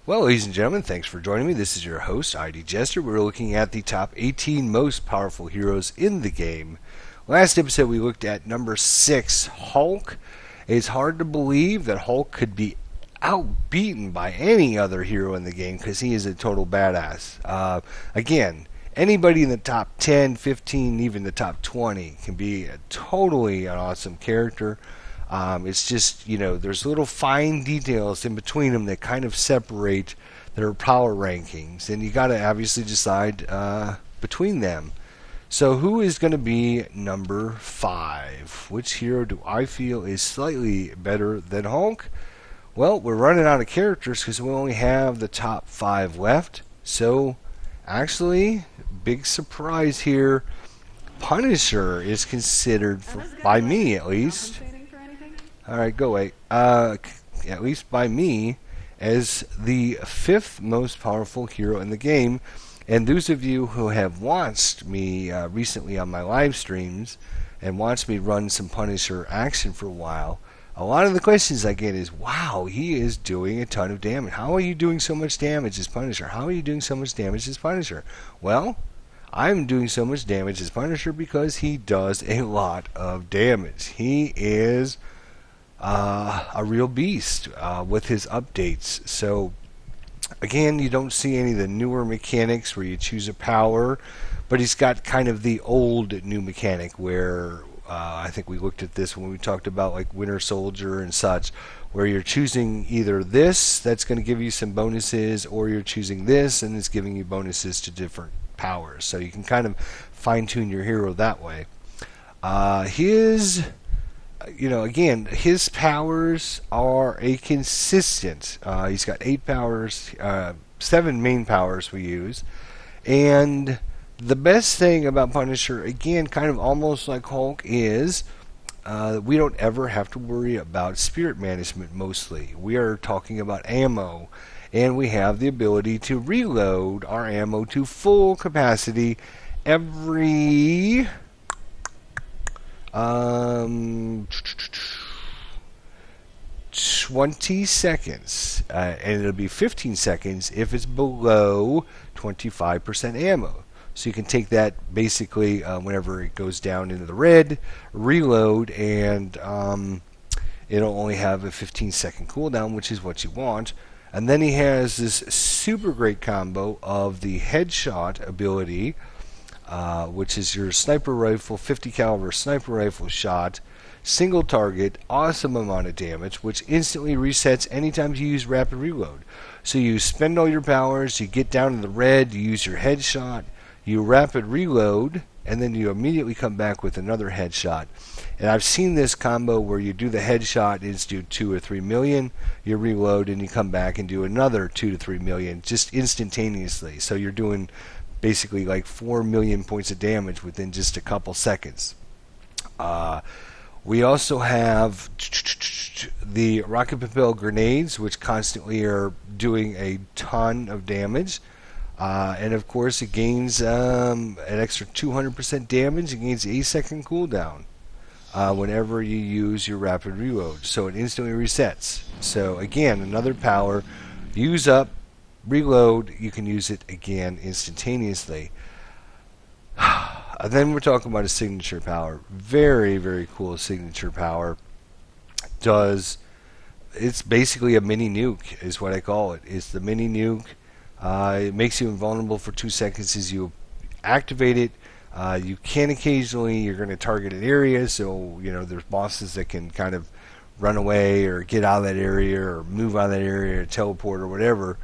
Well, ladies and gentlemen, thanks for joining me. This is your host, ID Jester. We're looking at the top 18 most powerful heroes in the game. Last episode, we looked at number 6, Hulk. It's hard to believe that Hulk could be outbeaten by any other hero in the game because he is a total badass. Again, anybody in the top 10, 15, even the top 20 can be totally an awesome character. It's just, there's little fine details in between them that kind of separate their power rankings, and you got to obviously decide between them. So who is going to be number 5? Which hero do I feel is slightly better than Hulk? Well, we're running out of characters because we only have the top 5 left. So, actually, big surprise here. Punisher is considered, by me at least. Alright, go away. At least by me, as the 5th most powerful hero in the game. And those of you who have watched me recently on my live streams and watched me run some Punisher action for a while, a lot of the questions I get is, wow, he is doing a ton of damage. How are you doing so much damage as Punisher? How are you doing so much damage as Punisher? Well, I'm doing so much damage as Punisher because he does a lot of damage. He is a real beast with his updates. So again, you don't see any of the newer mechanics where you choose a power, but he's got kind of the old new mechanic where I think we looked at this when we talked about like Winter Soldier and such, where you're choosing either this that's going to give you some bonuses, or you're choosing this and it's giving you bonuses to different powers. So you can kind of fine tune your hero that way. Again, his powers are a consistent. He's got 8 powers, 7 main powers we use. And the best thing about Punisher, again, kind of almost like Hulk, is we don't ever have to worry about spirit management mostly. We are talking about ammo. And we have the ability to reload our ammo to full capacity every 20 seconds, and it'll be 15 seconds if it's below 25% ammo. So you can take that basically whenever it goes down into the red, reload, and it'll only have a 15-second cooldown, which is what you want. And then he has this super great combo of the headshot ability, which is your sniper rifle, 50 caliber sniper rifle shot, single target, awesome amount of damage, which instantly resets anytime you use rapid reload. So you spend all your powers, you get down to the red, you use your headshot, you rapid reload, and then you immediately come back with another headshot. And I've seen this combo where you do the headshot, it's do 2 or 3 million, you reload, and you come back and do another 2 to 3 million, just instantaneously. So you're doing basically like 4 million points of damage within just a couple seconds. We also have the rocket propelled grenades, which constantly are doing a ton of damage. And of course, it gains an extra 200% damage. It gains an 8-second cooldown whenever you use your rapid reload. So it instantly resets. So again, another power. Use up, reload, you can use it again instantaneously. And then we're talking about a signature power. Very, very cool signature power. It's basically a mini nuke is what I call it. It's the mini nuke. It makes you invulnerable for 2 seconds as you activate it. You can occasionally, you're going to target an area, so there's bosses that can kind of run away or get out of that area or move out of that area or teleport or whatever.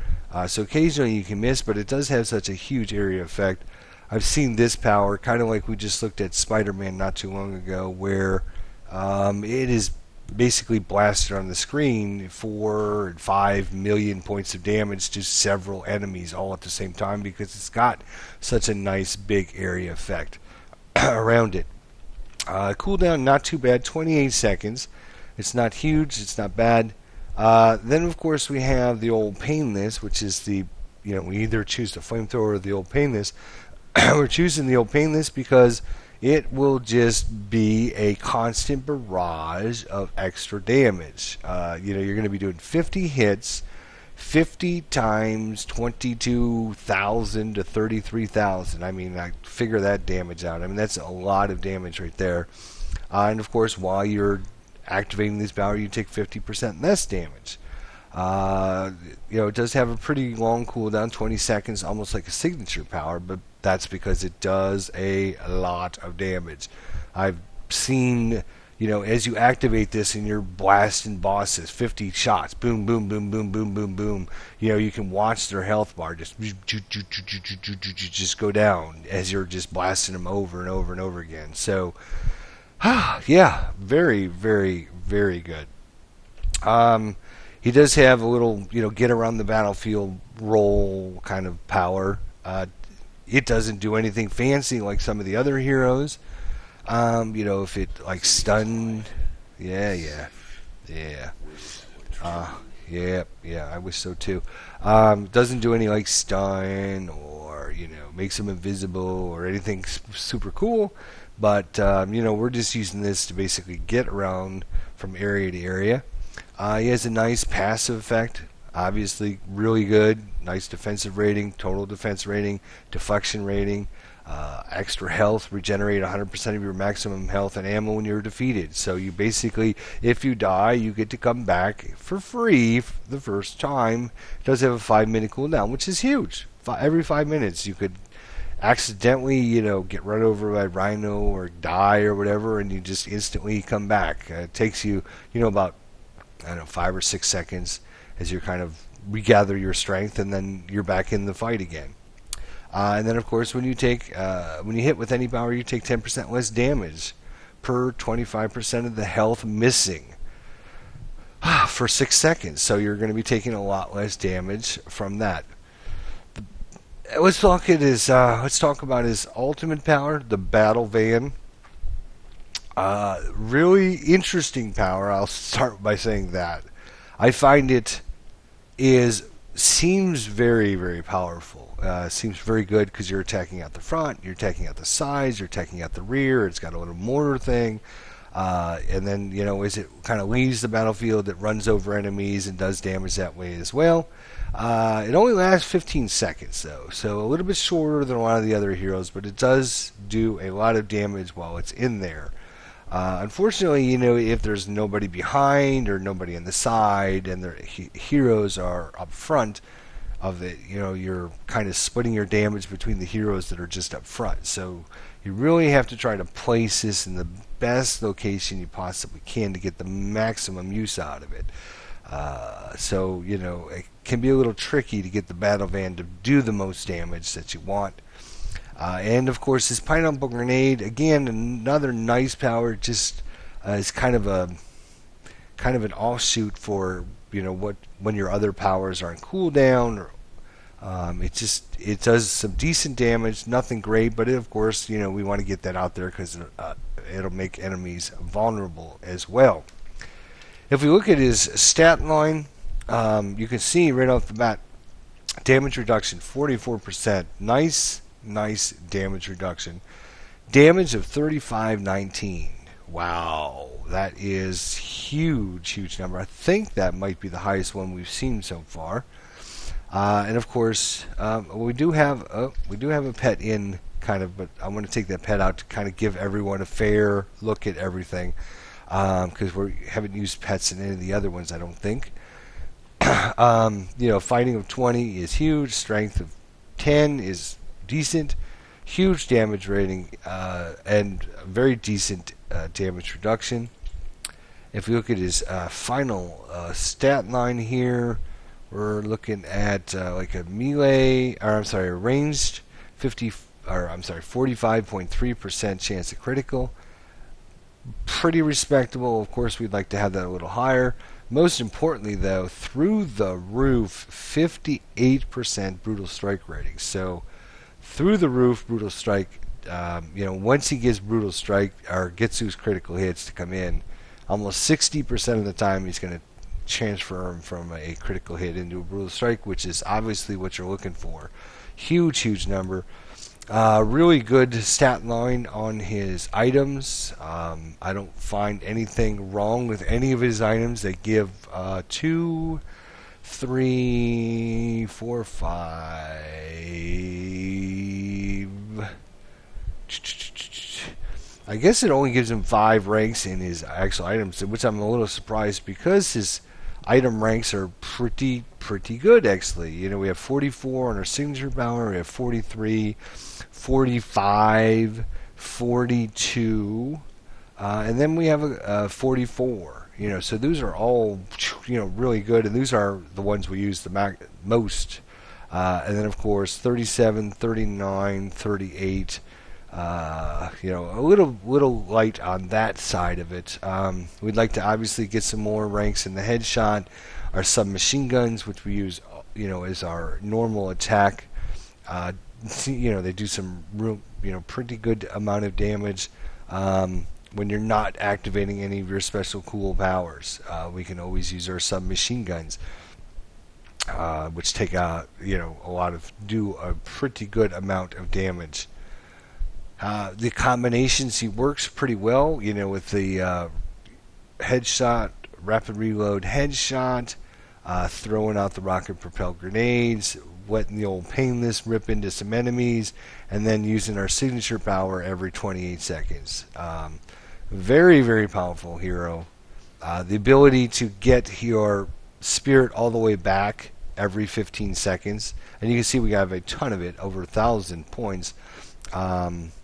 So occasionally you can miss, but it does have such a huge area effect. I've seen this power, kind of like we just looked at Spider-Man not too long ago, where it is basically blasted on the screen 4 and 5 million points of damage to several enemies all at the same time because it's got such a nice big area effect around it. Cooldown not too bad, 28 seconds. It's not huge, it's not bad. Then of course we have the old Painless, which is we either choose the flamethrower or the old Painless. We're choosing the old Painless because it will just be a constant barrage of extra damage. You're going to be doing 50 hits, 50 times 22,000 to 33,000. I mean, I figure that damage out. I mean, that's a lot of damage right there. And of course, while you're activating this power, you take 50% less damage. It does have a pretty long cooldown, 20 seconds, almost like a signature power, but that's because it does a lot of damage. I've seen, as you activate this and you're blasting bosses, 50 shots, boom, boom, boom, boom, boom, boom, boom. You can watch their health bar just go down as you're just blasting them over and over and over again. So, yeah, very, very, very good. He does have a little, get around the battlefield roll kind of power. It doesn't do anything fancy like some of the other heroes. If it like stun, yeah. I wish so too. Doesn't do any like stun or makes them invisible or anything super cool. But we're just using this to basically get around from area to area. He has a nice passive effect, obviously really good. Nice defensive rating, total defense rating, deflection rating, extra health, regenerate 100% of your maximum health and ammo when you're defeated. So you basically, if you die, you get to come back for free the first time. It does have a 5-minute cooldown, which is huge. Every 5 minutes you could accidentally, get run over by Rhino or die or whatever, and you just instantly come back. It takes you, about 5 or 6 seconds as you kind of regather your strength, and then you're back in the fight again. And then, of course, when you hit with any power, you take 10% less damage per 25% of the health missing for 6 seconds. So you're going to be taking a lot less damage from that. Let's talk about his ultimate power, the Battle Van. Really interesting power. I'll start by saying that. I find it seems very, very powerful. Seems very good because you're attacking out the front, you're attacking out the sides, you're attacking out the rear. It's got a little mortar thing. And then, as it kind of leaves the battlefield, it runs over enemies and does damage that way as well. It only lasts 15 seconds, though, so a little bit shorter than a lot of the other heroes, but it does do a lot of damage while it's in there. Unfortunately, if there's nobody behind or nobody on the side and the heroes are up front of it, you're kind of splitting your damage between the heroes that are just up front. So you really have to try to place this in the best location you possibly can to get the maximum use out of it. So it can be a little tricky to get the Battle Van to do the most damage that you want. And of course, this Pineapple Grenade, again, another nice power. Just is kind of an offshoot for when your other powers are on cooldown. It does some decent damage, nothing great, but of course, we want to get that out there because it'll make enemies vulnerable as well. If we look at his stat line, you can see right off the bat, damage reduction 44%. Nice damage reduction. Damage of 3519. Wow, that is huge number. I think that might be the highest one we've seen so far. And of course, we do have a pet in kind of, but I want to take that pet out to kind of give everyone a fair look at everything, because we haven't used pets in any of the other ones, I don't think. Fighting of 20 is huge. Strength of 10 is decent. Huge damage rating and very decent damage reduction. If we look at his final stat line here, we're looking at like a melee, a ranged 45.3% chance of critical. Pretty respectable. Of course, we'd like to have that a little higher. Most importantly, though, through the roof, 58% brutal strike rating. So, through the roof, brutal strike. Once he gets brutal strike or gets those critical hits to come in, almost 60% of the time he's going to transfer him from a critical hit into a brutal strike, which is obviously what you're looking for. Huge number. Really good stat line on his items. I don't find anything wrong with any of his items. They give 2, 3, 4, 5. I guess it only gives him 5 ranks in his actual items, which I'm a little surprised because his item ranks are pretty good actually. You know, we have 44 on our signature power, we have 43, 45, 42, and then we have a 44. You know, so those are all, you know, really good, and these are the ones we use the most. And then of course 37, 39, 38. You know, a little light on that side of it. We'd like to obviously get some more ranks in the headshot, our submachine guns, which we use, you know, as our normal attack. You know, they do some real, you know, pretty good amount of damage when you're not activating any of your special cool powers. We can always use our submachine guns, which take you know, do a pretty good amount of damage. The combinations, he works pretty well, you know, with the headshot, rapid reload headshot, throwing out the rocket propelled grenades, letting the old Painless rip into some enemies, and then using our signature power every 28 seconds. Very powerful hero. The ability to get your spirit all the way back every 15 seconds, and you can see we have a ton of it, over 1,000 points.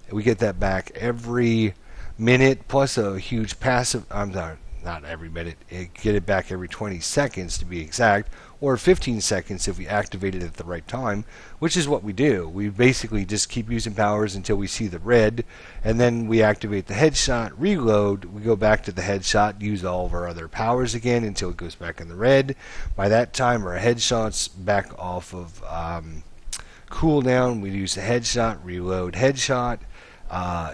We get that back every minute, plus a huge passive. I'm not every minute. Get it back every 20 seconds to be exact, or 15 seconds if we activate it at the right time, which is what we do. We basically just keep using powers until we see the red, and then we activate the headshot, reload, we go back to the headshot, use all of our other powers again until it goes back in the red. By that time, our headshot's back off of cooldown. We use the headshot, reload, headshot.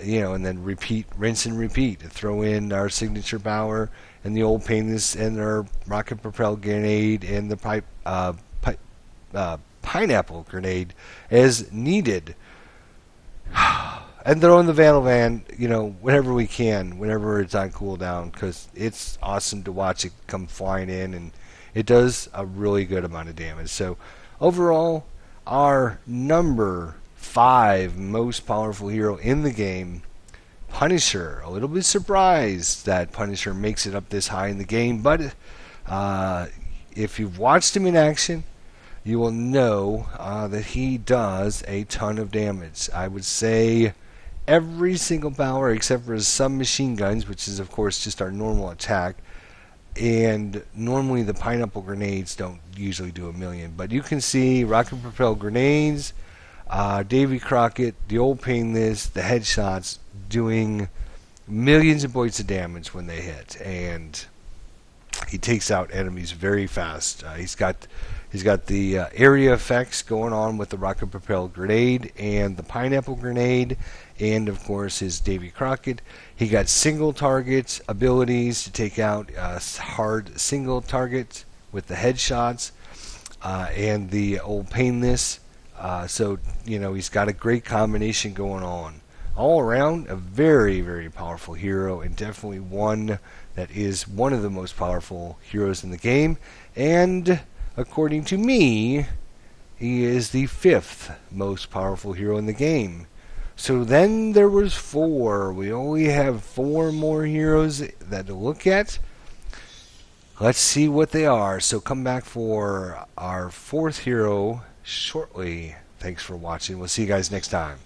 You know, and then repeat, rinse and repeat. Throw in our signature power and the old Painless and our rocket propelled grenade and the pineapple grenade as needed. And throw in the Vandal Van, you know, whenever we can, whenever it's on cooldown, because it's awesome to watch it come flying in, and it does a really good amount of damage. So overall, our number 5 most powerful hero in the game, Punisher. A little bit surprised that Punisher makes it up this high in the game, but if you've watched him in action, you will know that he does a ton of damage. I would say every single power except for his submachine guns, which is of course just our normal attack, and normally the pineapple grenades don't usually do a million, but you can see rocket propelled grenades, Davy Crockett, the old Painless, the headshots doing millions of points of damage when they hit, and he takes out enemies very fast. He's got the area effects going on with the rocket propelled grenade and the pineapple grenade, and of course his Davy Crockett. He got single target abilities to take out hard single targets with the headshots and the old Painless. So, you know, he's got a great combination going on. All around, a very powerful hero, and definitely one that is one of the most powerful heroes in the game. And according to me, he is the 5th most powerful hero in the game. So then there was 4. We only have 4 more heroes that to look at. Let's see what they are. So come back for our 4th hero shortly. Thanks for watching. We'll see you guys next time.